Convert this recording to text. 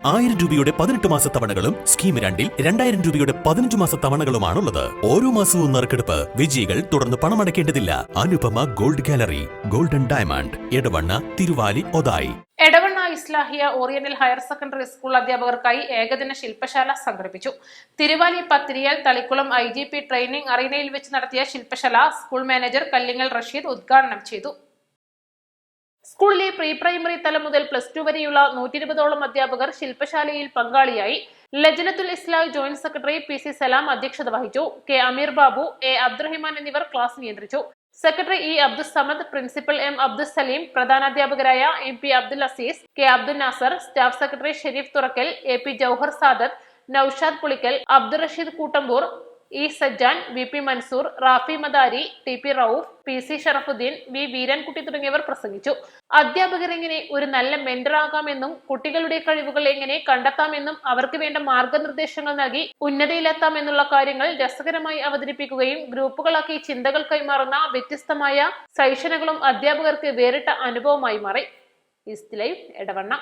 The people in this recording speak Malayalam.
1000 രൂപയുടെ 18 മാസ തവണകളും സ്കീം 2-ൽ 2000 രൂപയുടെ 15 മാസ തവണകളുമാണുള്ളത്. ഓരോ മാസവും നറുക്കെടുപ്പ്. വിജയികൾ തുടർന്ന് പണമടയ്ക്കേണ്ടതില്ല. Anupama gold gallery, golden diamond, Edavanna, Thiruvali, Othayi. Edavanna Islahiya oriental higher secondary school അധ്യാപകർക്കായി ഏകദിന ശില്പശാല സംഘടിപ്പിച്ചു. തിരുവാലി പത്തിരിയാൽ തളിക്കുളം IGP ട്രെയിനിംഗ് അറീനയിൽ വെച്ച് നടത്തിയ ശില്പശാല സ്കൂൾ മാനേജർ കല്ലിങ്ങൽ റഷീദ് ഉദ്ഘാടനം ചെയ്തു. സ്കൂളിലെ പ്രീ പ്രൈമറി തലം മുതൽ +2 വരെയുള്ള 120ഓളം അധ്യാപകർ ശില്പശാലയിൽ പങ്കാളിയായി. Lajnathul Islah joint secretary PC സലാം അധ്യക്ഷത വഹിച്ചു. K Ameer Babu, A Abdurahiman എന്നിവർ ക്ലാസ് നിയന്ത്രിച്ചു. Secretary E Abdul Samad, principal M Abdul Salim, പ്രധാനാധ്യാപകരായ MP Abdul Aziz, K Abdul Nasar, staff secretary Sharif Thurakkal, AP Jouhar Sadath, Noushad Pulikkal, Abdul Rasheed Koottampur, E Sajjan, VP Mansoor, Rafi Madari, TP Rauf, PC Sharafuddeen, V Veerankutty തുടങ്ങിയവർ പ്രസംഗിച്ചു. അധ്യാപകർ എങ്ങനെ ഒരു നല്ല മെന്റർ ആകാമെന്നും കുട്ടികളുടെ കഴിവുകൾ എങ്ങനെ കണ്ടെത്താമെന്നും അവർക്ക് വേണ്ട മാർഗനിർദ്ദേശങ്ങൾ നൽകി ഉന്നതിയിലെത്താമെന്നുള്ള കാര്യങ്ങൾ രസകരമായി അവതരിപ്പിക്കുകയും ഗ്രൂപ്പുകളാക്കി ചിന്തകൾ കൈമാറുന്ന വ്യത്യസ്തമായ സെഷനുകളും അധ്യാപകർക്ക് വേറിട്ട അനുഭവമായി മാറി. East live, Edavanna.